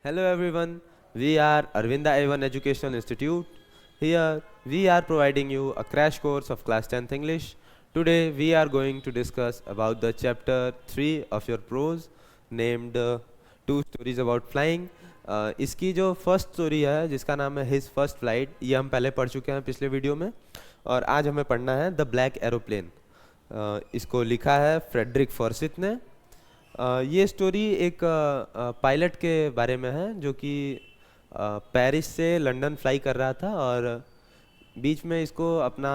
Hello everyone, we are Arvinda A1 Educational Institute. Here we are providing you a crash course of class 10th English. Today we are going to discuss about the chapter 3 of your prose named Two Stories About Flying. इसकी जो first story है जिसका नाम है his first flight, ये हम पहले पढ़ चुके हैं पिछले वीडियो में और आज हमें पढ़ना है द ब्लैक एरोप्लेन। इसको लिखा है फ्रेडरिक फॉर्सिथ ने। ये स्टोरी एक पायलट के बारे में है जो कि पेरिस से लंदन फ्लाई कर रहा था और बीच में इसको अपना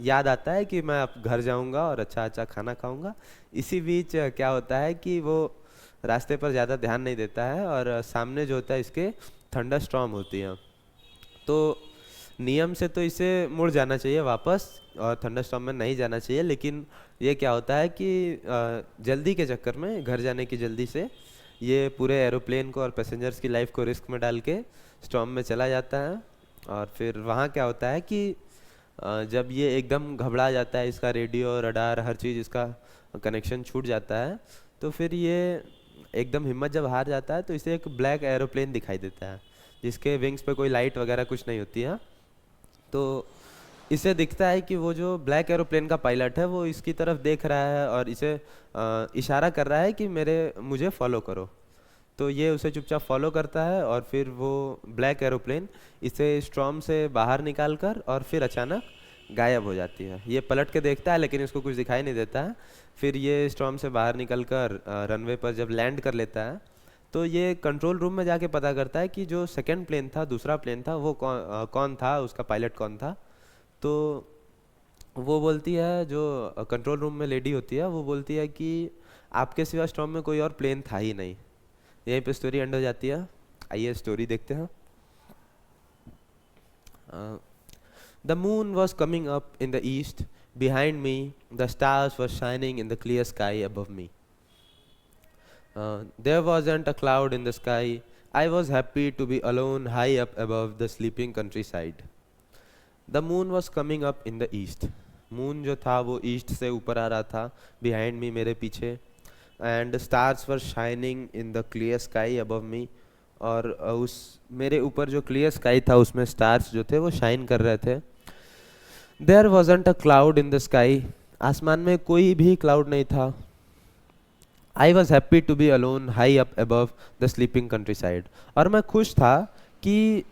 याद आता है कि मैं अब घर जाऊंगा और अच्छा अच्छा खाना खाऊंगा। इसी बीच क्या होता है कि वो रास्ते पर ज़्यादा ध्यान नहीं देता है और सामने जो होता है इसके थंडर स्टॉर्म होती है। तो नियम से तो इसे मुड़ जाना चाहिए वापस और थंडरस्टॉर्म में नहीं जाना चाहिए, लेकिन ये क्या होता है कि जल्दी के चक्कर में, घर जाने की जल्दी से, ये पूरे एरोप्लेन को और पैसेंजर्स की लाइफ को रिस्क में डाल के स्टॉर्म में चला जाता है। और फिर वहाँ क्या होता है कि जब ये एकदम घबरा जाता है, इसका रेडियो रडार हर चीज़ इसका कनेक्शन छूट जाता है, तो फिर ये एकदम हिम्मत जब हार जाता है तो इसे एक ब्लैक एरोप्लेन दिखाई देता है जिसके विंग्स पे कोई लाइट वगैरह कुछ नहीं होती है। तो इसे दिखता है कि वो जो ब्लैक एरोप्लेन का पायलट है वो इसकी तरफ देख रहा है और इसे इशारा कर रहा है कि मुझे फॉलो करो। तो ये उसे चुपचाप फॉलो करता है और फिर वो ब्लैक एरोप्लेन इसे स्टॉर्म से बाहर निकाल कर और फिर अचानक गायब हो जाती है। ये पलट के देखता है लेकिन इसको कुछ दिखाई नहीं देता है। फिर ये स्टॉर्म से बाहर निकल कर रनवे पर जब लैंड कर लेता है तो ये कंट्रोल रूम में जाके पता करता है कि जो सेकंड प्लेन था, दूसरा प्लेन था, वो कौन था, उसका पायलट कौन था। तो वो बोलती है, जो कंट्रोल रूम में लेडी होती है वो बोलती है कि आपके सिवा स्टॉर्म में कोई और प्लेन था ही नहीं। यहीं पे स्टोरी एंड हो जाती है। आइए स्टोरी देखते हैं। The moon was coming up in the east behind me, the stars were shining in the clear sky above me. There wasn't a cloud in the sky. I was happy to be alone high up above the sleeping countryside. The moon was coming up in the east. Moon जो था वो east से ऊपर आ रहा था, behind me, मेरे पीछे. And stars were shining in the clear sky above me. और उस मेरे ऊपर जो clear sky था उसमें stars जो थे वो shine कर रहे थे. There wasn't a cloud in the sky. आसमान में कोई भी cloud नहीं था. I was happy to be alone high up above the sleeping countryside. और मैं खुश था कि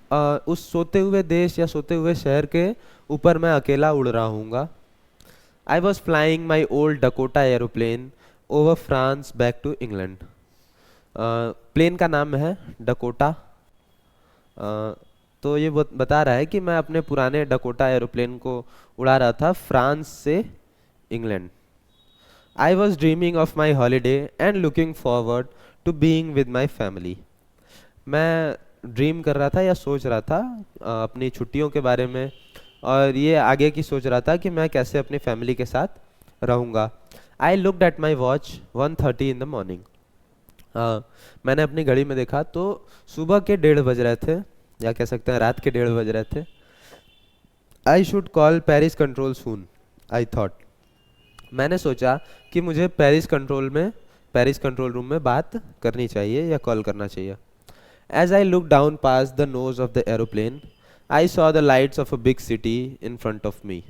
उस सोते हुए देश या सोते हुए शहर के ऊपर मैं अकेला उड़ रहा हूँगा। I was flying my old Dakota aeroplane over France back to England. Plane का नाम है डकोटा। तो ये बता रहा है कि मैं अपने पुराने डकोटा एरोप्लेन को उड़ा रहा था फ्रांस से England. I was dreaming of my holiday and looking forward to being with my family. मैं ड्रीम कर रहा था या सोच रहा था अपनी छुट्टियों के बारे में और ये आगे की सोच रहा था कि मैं कैसे अपनी फैमिली के साथ रहूँगा। I looked at my watch 1:30 in the morning. मैंने अपनी घड़ी में देखा तो सुबह के 1:30 बज रहे थे, या कह सकते हैं रात के 1:30 बज रहे थे। I should call Paris control soon, I thought. मैंने सोचा कि मुझे पेरिस कंट्रोल रूम में बात करनी चाहिए या कॉल करना चाहिए। As I look down past the nose of the aeroplane I saw the lights of a big city in front of me.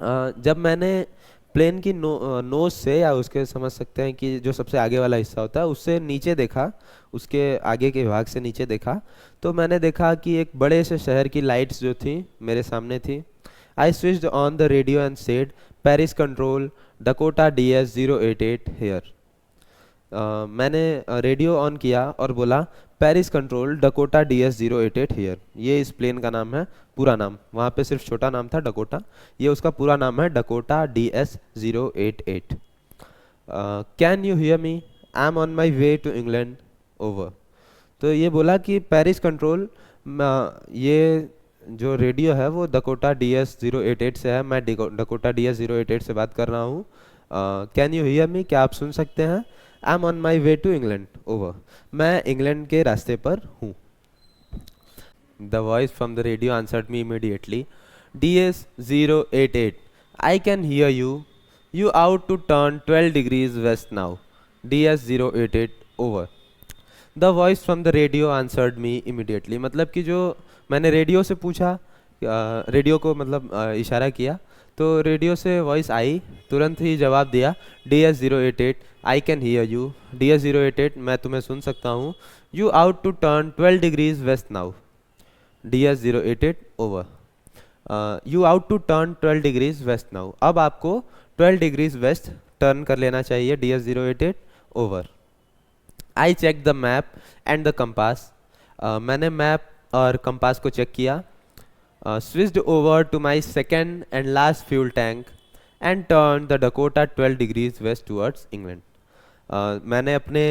जब मैंने प्लेन की नोज से, या उसके समझ सकते हैं कि जो सबसे आगे वाला हिस्सा होता है, उससे नीचे देखा, उसके आगे के भाग से नीचे देखा, तो मैंने देखा कि एक बड़े से शहर की लाइट्स जो थी मेरे सामने थी। I switched on the radio and said Paris control Dakota DS088 here. मैंने रेडियो ऑन किया और बोला Paris control Dakota DS088 hair. ये इस प्लेन का नाम है, पूरा नाम। वहाँ पे सिर्फ छोटा नाम था डकोटा, ये उसका पूरा नाम है Dakota DS088। Can you hear me, I am on my way to England, over. तो ये बोला कि पेरिस कंट्रोल, ये जो रेडियो है वो डकोटा DS088 से है, मैं डकोटा DS088 से बात कर रहा हूँ। कैन यू हियर मी, क्या आप सुन सकते हैं? I am on my way to England, over. मैं इंग्लैंड के रास्ते पर हूँ। The voice from the radio answered me immediately, DS088, I can hear you, you ought to turn 12 degrees west now, DS088, over. The voice from the radio answered me immediately, मतलब कि जो मैंने radio से पूछा, radio को मतलब इशारा किया, तो रेडियो से वॉइस आई, तुरंत ही जवाब दिया, DS088 I can hear you, DS088 मैं तुम्हें सुन सकता हूँ, you ought to turn 12 degrees west now, DS088 over, you ought to turn 12 degrees west now, अब आपको 12 डिग्रीज वेस्ट टर्न कर लेना चाहिए, DS088 over. I check the map and the compass, मैंने मैप और कंपास को चेक किया, switched over to my second and last fuel tank and turn the Dakota 12 degrees west towards England. मैंने अपने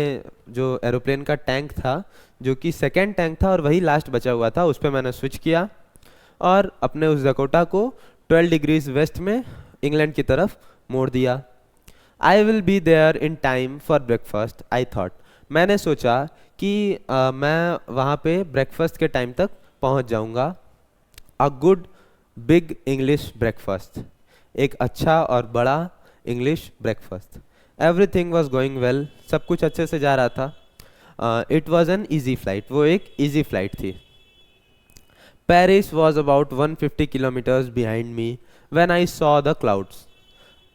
जो एरोप्लेन का टैंक था, जो कि सेकेंड टैंक था और वही लास्ट बचा हुआ था, उस पर मैंने स्विच किया और अपने उस डकोटा को 12 डिग्रीज वेस्ट में इंग्लैंड की तरफ मोड़ दिया। I will be there in time for breakfast I thought, मैंने सोचा कि मैं वहाँ पे ब्रेकफास्ट के टाइम तक पहुँच जाऊँगा। A good big English breakfast, एक अच्छा और बड़ा English breakfast. Everything was going well, सब कुछ अच्छे से जा रहा था। It was an easy flight, वो एक ईजी फ्लाइट थी। Paris was about 150 kilometres behind me when I saw the clouds.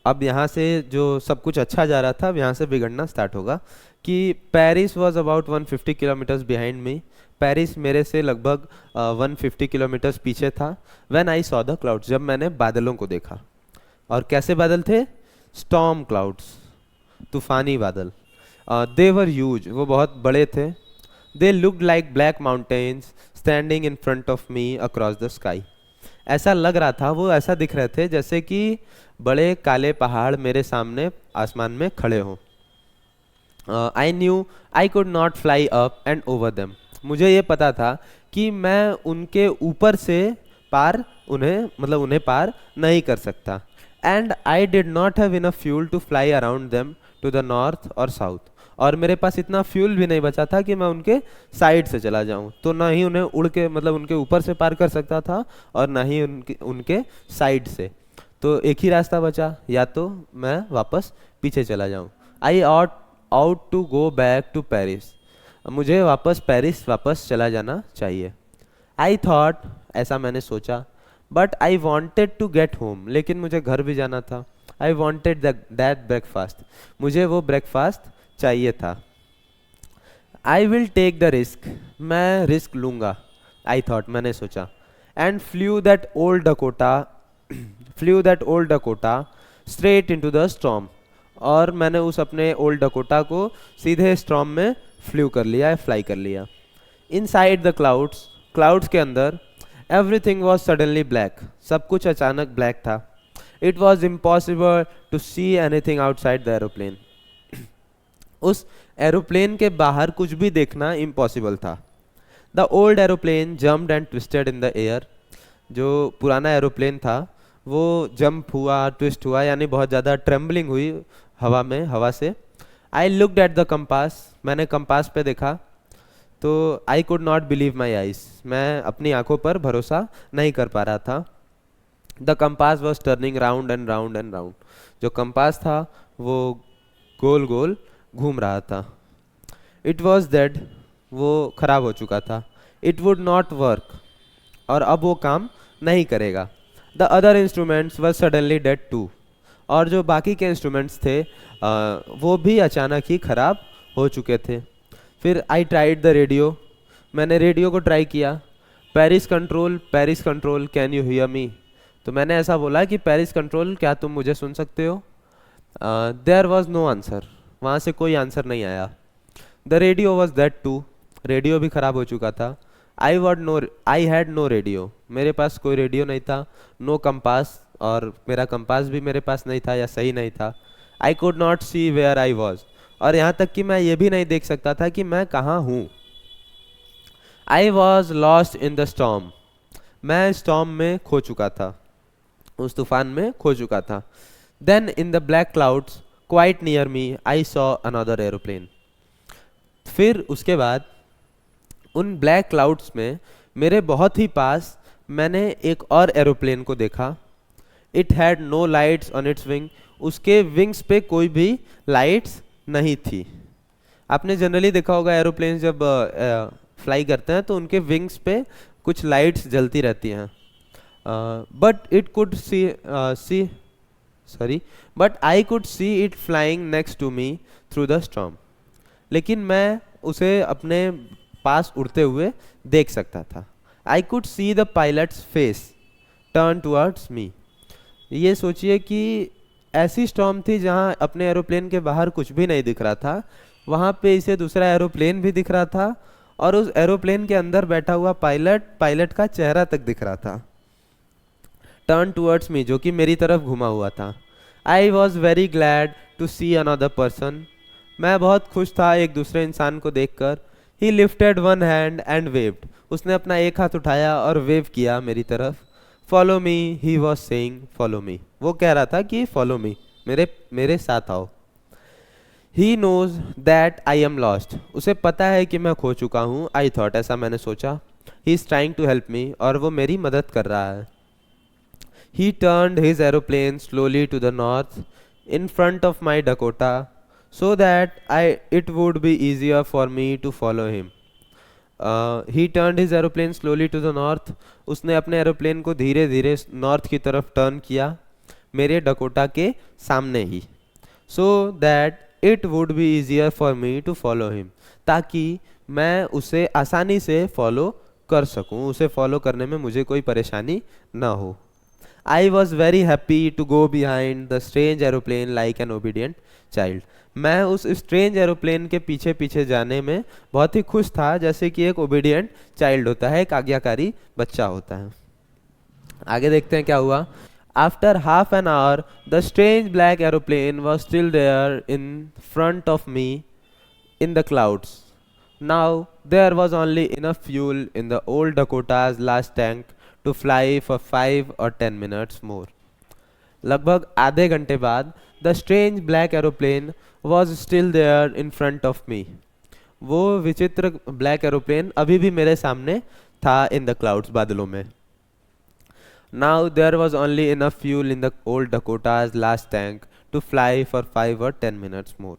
अब यहाँ से जो सब कुछ अच्छा जा रहा था, अब यहाँ से बिगड़ना स्टार्ट होगा कि Paris was about 150 kilometres behind me, Paris मेरे से लगभग 150 किलोमीटर्स पीछे था। When I saw the clouds, जब मैंने बादलों को देखा, और कैसे बादल थे? स्टॉर्म क्लाउड्स, तूफानी बादल। दे वर ह्यूज, वो बहुत बड़े थे। They looked like black mountains standing in front of me across the sky, ऐसा लग रहा था, वो ऐसा दिख रहे थे जैसे कि बड़े काले पहाड़ मेरे सामने आसमान में खड़े हों। I knew I could not fly up and over them, मुझे ये पता था कि मैं उनके ऊपर से पार उन्हें पार नहीं कर सकता। And I did not have enough fuel to fly around them to the north और साउथ, और मेरे पास इतना फ्यूल भी नहीं बचा था कि मैं उनके साइड से चला जाऊं, तो ना ही उन्हें उड़ के मतलब उनके ऊपर से पार कर सकता था और ना ही उनके साइड से, तो एक ही रास्ता बचा, या तो मैं वापस पीछे चला जाऊं। I ought to go back to Paris, मुझे वापस चला जाना चाहिए। आई थॉट, ऐसा मैंने सोचा, but I wanted to get home, लेकिन मुझे घर भी जाना था। आई वॉन्टेड दैट ब्रेकफास्ट, मुझे वो ब्रेकफास्ट चाहिए था। I will take the risk, मैं रिस्क लूँगा, आई थॉट, मैंने सोचा। And flew that old Dakota straight into the storm, और मैंने उस अपने ओल्ड डकोटा को सीधे स्टॉर्म में फ्लाई कर लिया। इनसाइड द क्लाउड्स के अंदर, एवरीथिंग वॉज सडनली ब्लैक, सब कुछ अचानक ब्लैक था। It was impossible to see anything outside the aeroplane, उस एरोप्लेन के बाहर कुछ भी देखना इम्पॉसिबल था। The old aeroplane jumped and twisted in the air, जो पुराना एरोप्लेन था वो जंप हुआ, ट्विस्ट हुआ, यानी बहुत ज़्यादा ट्रेम्बलिंग हुई हवा से। I looked at the compass, मैंने कंपास पे देखा, तो आई could not believe my eyes, मैं अपनी आंखों पर भरोसा नहीं कर पा रहा था। The compass was turning round and round and round, जो कंपास था वो गोल गोल घूम रहा था। इट वॉज डेड, वो खराब हो चुका था। इट वुड नॉट वर्क, और अब वो काम नहीं करेगा। The other instruments were suddenly dead too, और जो बाकी के इंस्ट्रूमेंट्स थे वो भी अचानक ही खराब हो चुके थे। फिर आई ट्राइड द रेडियो, मैंने रेडियो को ट्राई किया। Paris control can you hear मी, तो मैंने ऐसा बोला कि पेरिस कंट्रोल, क्या तुम मुझे सुन सकते हो? देयर वॉज नो आंसर, वहाँ से कोई आंसर नहीं आया। The radio was dead too, radio भी खराब हो चुका था। आई हैड नो रेडियो, मेरे पास कोई रेडियो नहीं था। नो कंपास, और मेरा कंपास भी मेरे पास नहीं था या सही नहीं था। I could not see where I was, और यहाँ तक कि मैं ये भी नहीं देख सकता था कि मैं कहाँ हूँ। I was lost in the storm, मैं स्टॉर्म में खो चुका था, उस तूफान में खो चुका था। Then in the black clouds quite near me I saw another aeroplane, फिर उसके बाद उन ब्लैक क्लाउड्स में मेरे बहुत ही पास मैंने एक और एरोप्लेन को देखा। It had no lights on its wing, उसके विंग्स पे कोई भी लाइट्स नहीं थी। आपने जनरली देखा होगा एरोप्लेन जब फ्लाई करते हैं तो उनके विंग्स पे कुछ लाइट्स जलती रहती हैं, but it could see sorry but I could see it flying next to me through the storm. लेकिन मैं उसे अपने पास उड़ते हुए देख सकता था। I could see the pilots face turn towards me. ये सोचिए कि ऐसी स्टॉर्म थी जहाँ अपने एरोप्लेन के बाहर कुछ भी नहीं दिख रहा था, वहाँ पे इसे दूसरा एरोप्लेन भी दिख रहा था और उस एरोप्लेन के अंदर बैठा हुआ पायलट का चेहरा तक दिख रहा था, टर्न टुवर्ड्स मी, जो कि मेरी तरफ घुमा हुआ था। I was very glad to see another person. मैं बहुत खुश था एक दूसरे इंसान को देखकर। He lifted one hand and waved. उसने अपना एक हाथ उठाया और वेव किया मेरी तरफ। Follow me, he was saying follow me. वो कह रहा था कि फॉलो मी, मेरे साथ आओ। He knows that I am lost. उसे पता है कि मैं खो चुका हूँ। आई थॉट, ऐसा मैंने सोचा। He is trying to help me, और वो मेरी मदद कर रहा है। He turned his aeroplane slowly to the north in front of my Dakota so that it would be easier for me to follow him. He turned his aeroplane slowly to the north. उसने अपने aeroplane को धीरे धीरे north की तरफ turn किया, मेरे Dakota के सामने ही। So that it would be easier for me to follow him. ताकि मैं उसे आसानी से फॉलो कर सकूं, उसे फॉलो करने में मुझे कोई परेशानी ना हो। I was very happy to go behind the strange aeroplane like an obedient child. मैं उस स्ट्रेंज एरोप्लेन के पीछे पीछे जाने में बहुत ही खुश था, जैसे कि एक ओबीडियंट चाइल्ड होता है, एक आज्ञाकारी बच्चा होता है। आगे देखते हैं क्या हुआ। After half an hour, the strange black aeroplane was still there in front of me in the clouds. Now there was only enough fuel in the old Dakota's last tank to fly for 5 or 10 minutes more. लगभग आधे घंटे बाद the strange black aeroplane was still there in front of me. वो विचित्र black aeroplane अभी भी मेरे सामने था इन द क्लाउड्स, बादलों में। Now there was only enough fuel in the old Dakota's last tank to fly for 5 or 10 minutes more.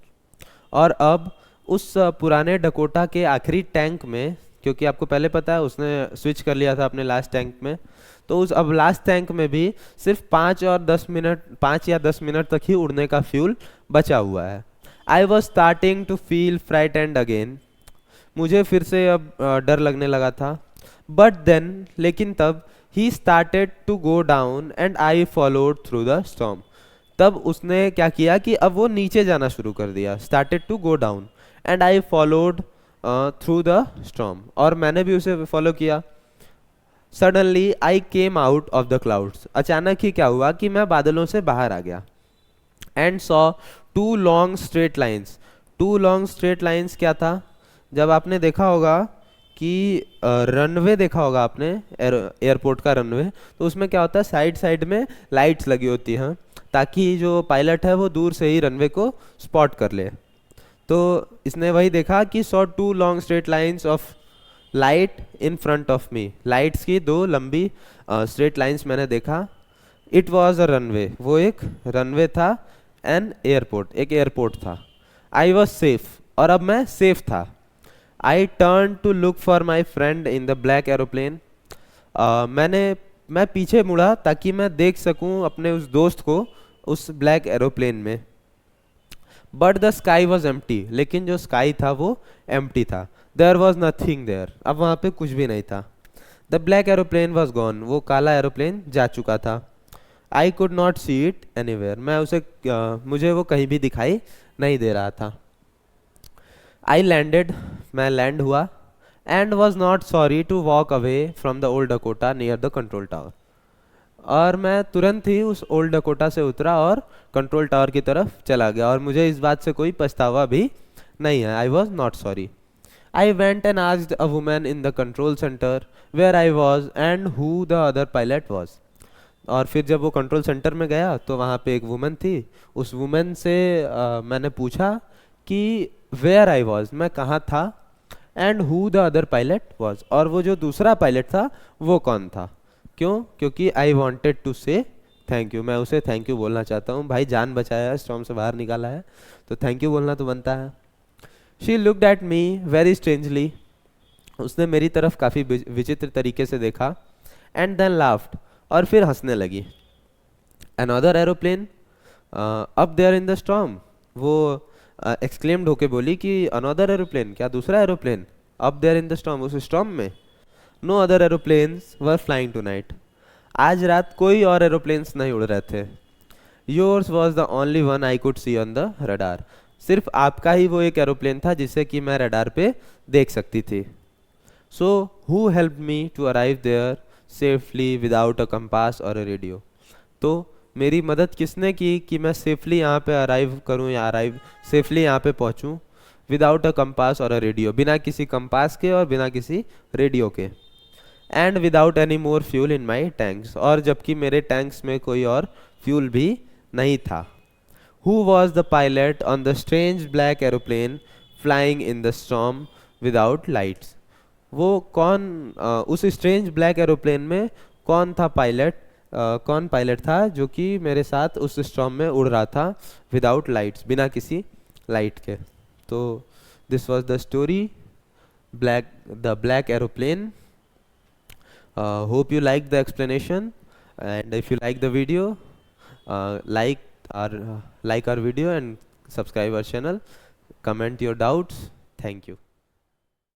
और अब उस पुराने डकोटा के आखिरी टैंक में, क्योंकि आपको पहले पता है उसने स्विच कर लिया था अपने लास्ट टैंक में, तो उस अब लास्ट टैंक में भी सिर्फ 5 या 10 मिनट तक ही उड़ने का फ्यूल बचा हुआ है। I was starting to feel frightened again. मुझे फिर से अब डर लगने लगा था। बट देन, लेकिन तब, he started to go down and I followed through the storm. तब उसने क्या किया कि अब वो नीचे जाना शुरू कर दिया। Started to go down and I followed through the storm, और मैंने भी उसे फॉलो किया। Suddenly I came out of the clouds. अचानक ही क्या हुआ कि मैं बादलों से बाहर आ गया। And saw 2 long straight lines. 2 long straight lines क्या था? जब आपने देखा होगा कि रनवे देखा होगा आपने, एयरपोर्ट का रनवे, तो उसमें क्या होता है, साइड साइड में लाइट्स लगी होती हैं ताकि जो पायलट है वो दूर से ही रनवे को स्पॉट कर ले। तो इसने वही देखा कि saw 2 long straight lines of light in front of me. Lights की 2 लंबी स्ट्रेट लाइन्स मैंने देखा। It was a runway. वो एक रनवे था। एन एयरपोर्ट, एक एयरपोर्ट था। आई वॉज सेफ, और अब मैं सेफ था। I turn to look for my friend in the black aeroplane. मैं पीछे मुड़ा ताकि मैं देख सकूं अपने उस दोस्त को उस ब्लैक एरोप्लेन में। But the sky was empty. लेकिन जो स्काई था वो एम्प्टी था। There was nothing there. अब वहाँ पे कुछ भी नहीं था। The black aeroplane was gone. वो काला एरोप्लेन जा चुका था। I could not see it anywhere. मुझे वो कहीं भी दिखाई नहीं दे रहा था। I landed. मैं लैंड हुआ। And was not sorry to walk away from the old Dakota near the control tower. और मैं तुरंत ही उस ओल्ड डकोटा से उतरा और कंट्रोल टावर की तरफ चला गया, और मुझे इस बात से कोई पछतावा भी नहीं है। I was not sorry. I went and asked a woman in the control center where I was and who the other pilot was. और फिर जब वो कंट्रोल सेंटर में गया तो वहाँ पे एक वुमन थी। उस वुमन से मैंने पूछा कि वेयर आई वॉज, मैं कहाँ था, and who the other pilot was, और वो जो दूसरा पायलट था वो कौन था। क्यों? क्योंकि आई वॉन्टेड टू से थैंक यू। मैं उसे थैंक यू बोलना चाहता हूँ। भाई जान बचाया है, स्टॉर्म से बाहर निकाला है, तो थैंक यू बोलना तो बनता है। She looked at me very strangely, उसने मेरी तरफ काफ़ी विचित्र तरीके से देखा, एंड देन लाफ्ड, और फिर हंसने लगी। Another aeroplane up there in the storm, वो एक्सक्लेम्ड होके बोली कि अनदर एरोप्लेन, क्या दूसरा aeroplane, up there in the storm, उस स्टॉर्म में। No other aeroplanes were flying tonight, आज रात कोई और एरोप्लेन्स नहीं उड़ रहे थे। Yours was the only one I could see on the radar, सिर्फ आपका ही वो एक एरोप्लेन था जिसे कि मैं रडार पे देख सकती थी। So who help me to arrive there safely without a compass और अ रेडियो, तो मेरी मदद किसने की कि मैं सेफली यहाँ पे अराइव करूँ या अराइव सेफली यहाँ पे पहुँचूँ, विदाउट अ कंपास और अ रेडियो, बिना किसी कंपास के और बिना किसी रेडियो के, and without any more fuel in my tanks, और जबकि मेरे टैंक्स में कोई और फ्यूल भी नहीं था। Who was the pilot on the strange black aeroplane flying in the storm without lights, वो कौन उस स्ट्रेंज ब्लैक एरोप्लेन में कौन था पायलट, कौन पायलट था जो कि मेरे साथ उस स्टॉर्म में उड़ रहा था विदाउट लाइट्स, बिना किसी लाइट के। तो this was the story the black aeroplane. Hope you like the explanation, and if you like the video, like our video and subscribe our channel. Comment your doubts. Thank you.